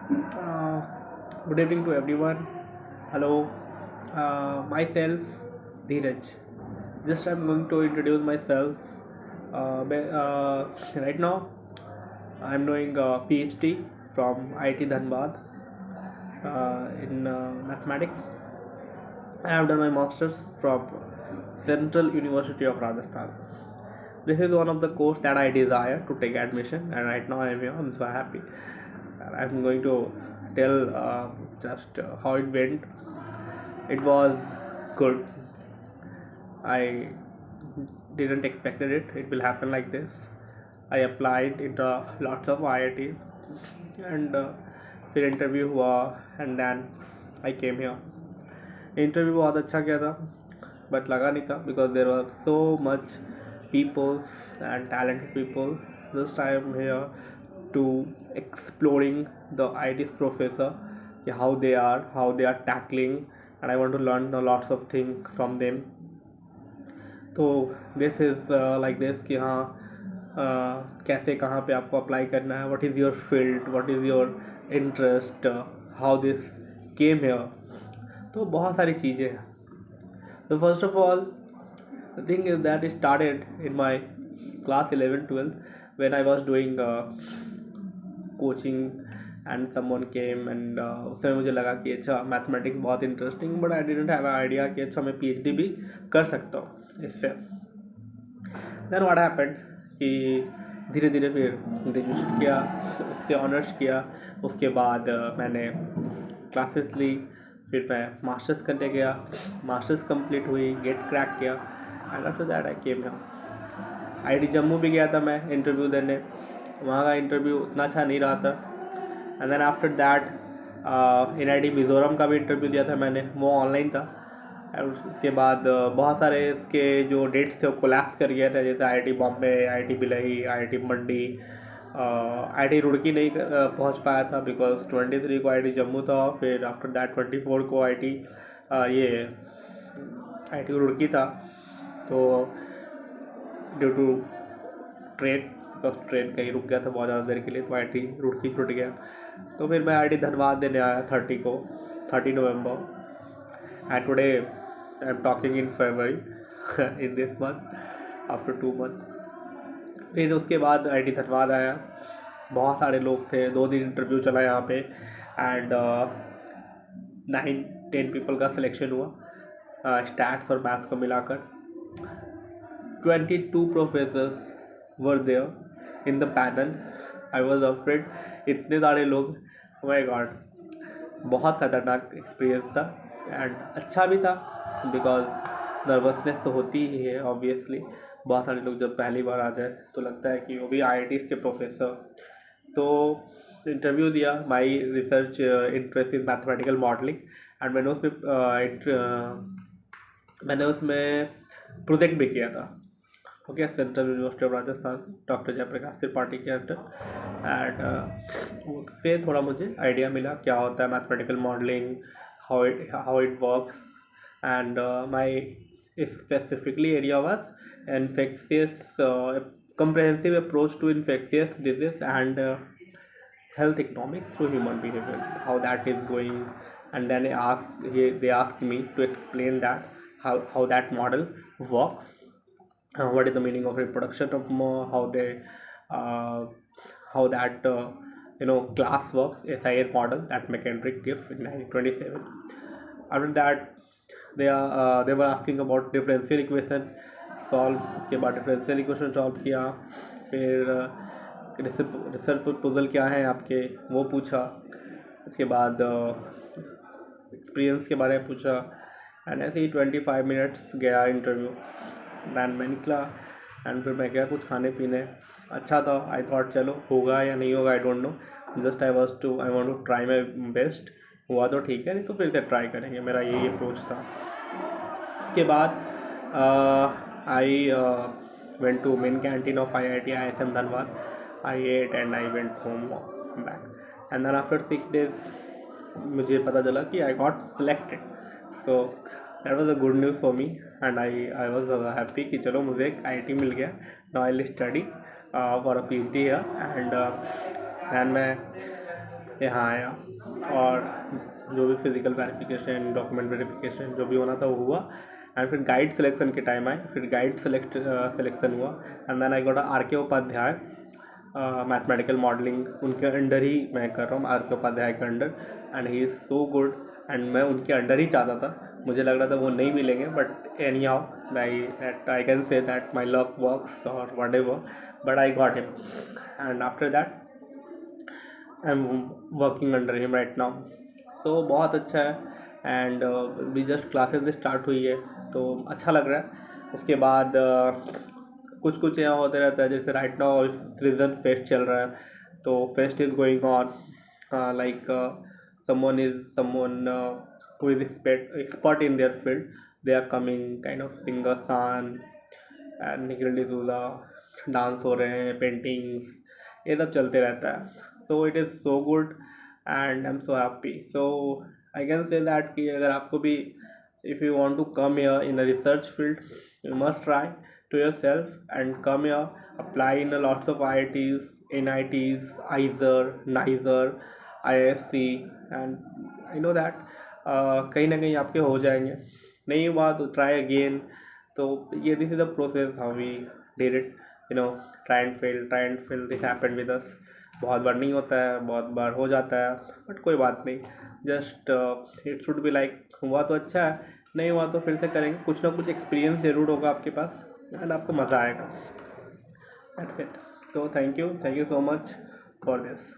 Uh, Good evening to everyone. Hello, myself Dheeraj. Just I'm going to introduce myself. Right now, I'm doing a PhD from IIT Dhanbad in mathematics. I have done my masters from Central University of Rajasthan. This is one of the course that I desire to take admission, and right now I am here. I'm so happy. I'm going to tell just how it went. It was good. I didn't expected it. It will happen like this. I applied into lots of IITs and फिर interview हुआ and then I came here. Interview बहुत अच्छा किया था but लगा नहीं था because there are so much peoples and talented people. Just I am here to exploring the IT's professor, how they are tackling, and I want to learn lots of things from them. तो this is like this कि हाँ कैसे कहाँ पे आपको apply करना है, what is your field, what is your interest, how this came here. तो बहुत सारी चीज़ें हैं. तो first of all the thing is that it started in my class 11 12 when I was doing coaching and someone came and उसमें मुझे लगा कि अच्छा मैथमेटिक्स बहुत interesting but I didn't have idea कि अच्छा मैं पीएचडी भी कर सकता हूँ इससे. देन व्हाट हैपेंड कि धीरे धीरे फिर ग्रेजुएशन किया, उससे ऑनर्स किया, उसके बाद मैंने क्लासेस ली, फिर मैं मास्टर्स करने गया, मास्टर्स कंप्लीट हुई, गेट क्रैक किया and after that I came here. IIT Jammu भी गया था मैं इंटरव्यू देने, वहाँ का इंटरव्यू उतना अच्छा नहीं रहा था. And then after that NIT Mizoram का भी इंटरव्यू दिया था मैंने, वो ऑनलाइन था. और उसके बाद बहुत सारे इसके जो डेट्स थे वो कोलैप्स कर गए थे, जैसे IIT Bombay, IIT Bhilai, IIT Mandi, IIT Roorkee नहीं पहुंच पाया था बिकॉज 23 को आईआईटी जम्मू था, फिर आफ्टर दैट 24 को आईआईटी ये आईआईटी रुड़की था. तो due to train, because train कहीं रुक गया था बहुत ज़्यादा देर के लिए, तो आईआईटी रुड़की छूट गया. तो फिर मैं आईआईटी धनबाद देने आया 30 नवंबर. And today I am talking in February in this month after 2 month. फिर उसके बाद आईआईटी धनबाद आया, बहुत सारे लोग थे, 2 दिन इंटरव्यू चला यहाँ पे एंड 9-10 पीपल का सिलेक्शन हुआ स्टैट्स और मैथ को मिलाकर. 22 professors were there in the panel. I was afraid, इतने सारे लोग, माय गॉड. बहुत ख़तरनाक एक्सपीरियंस था एंड अच्छा भी था बिकॉज नर्वसनेस तो होती ही है ऑब्वियसली. बहुत सारे लोग जब पहली बार आ जाए तो लगता है कि वो भी आईआईटीज़ के प्रोफेसर. तो इंटरव्यू दिया. My research interest in mathematical modelling and मैंने उसमें प्रोजेक्ट भी किया था. Okay, central university of Rajasthan, doctor Jaiprakash Tripathi के अंडर. एंड उससे थोड़ा मुझे आइडिया मिला क्या होता है mathematical modelling, how it works. And my specifically area was infectious, comprehensive approach to infectious disease and health economics through human behavior, how that is going. And then they asked me to explain that how that model works, what is the meaning of reproduction of how they uh, how that class works, SIR model that McKendrick gave in 1927. After that they were asking about differential equation solve. उसके बाद differential equation solve किया. फिर research proposal क्या है आपके वो पूछा. उसके बाद एक्सपीरियंस के बारे में पूछा एंड ऐसे ही 25 मिनट्स गया इंटरव्यू. दैन मैं निकला एंड फिर मैं गया कुछ खाने पीने. अच्छा था. आई थॉट चलो होगा या नहीं होगा, I don't know. Just I want to try my best. हुआ तो ठीक है, नहीं तो फिर से ट्राई करेंगे. मेरा यही अप्रोच था. उसके बाद I went to main canteen of IIT ISM Dhanbad. I ate and I went home back. And then after 6 days मुझे पता चला कि I got selected. So that was a good news for me and I was happy कि चलो मुझे एक IIT मिल गया. Now I'll study for a PhD here and then मैं यहाँ आया और जो भी फिज़िकल वेरिफिकेशन, डॉक्यूमेंट वेरिफिकेशन जो भी होना था वो हुआ। एंड फिर गाइड सिलेक्शन के टाइम आए, फिर गाइड सिलेक्शन हुआ। And then I got R K Upadhyay mathematical modelling, उनके अंडर ही मैं कर रहा हूँ, आर के उपाध्याय के under. And he is so good, and मैं उनके अंडर ही चाहता था। मुझे लग रहा था वो नहीं मिलेंगे, but anyhow I can say that my luck works और whatever, but I got him. And after that I am working under him right now. तो बहुत अच्छा है। एंड भी जस्ट क्लासेस भी स्टार्ट हुई है तो अच्छा लग रहा है। उसके बाद कुछ कुछ यहाँ होते रहता है, जैसे राइट नाउ सीजन फेस्ट चल रहा है, तो fest is going on, like someone who is expert in their field, they are coming, kind of singer San and Nikhil D'Souza, dance हो रहे हैं, पेंटिंग्स, ये सब चलते रहता है। So it is so good and I am so happy. So I can say that कि अगर आपको भी if you want to come here in a research field, you must try to yourself and come here, apply in a lots of IITs, NITs, ISER, NISER, ISC, and I know that कहीं ना कहीं आपके हो जाएंगे। नहीं हुआ तो try again. तो ये this is the process how we did it, you know, try and fail, this happened with us. बहुत बार नहीं होता है, बहुत बार हो जाता है, बट कोई बात नहीं। Just it should be like, हुआ तो अच्छा है, नहीं हुआ तो फिर से करेंगे। कुछ ना कुछ एक्सपीरियंस ज़रूर होगा आपके पास एंड आपको मज़ा आएगा। That's it. तो thank you so much for this.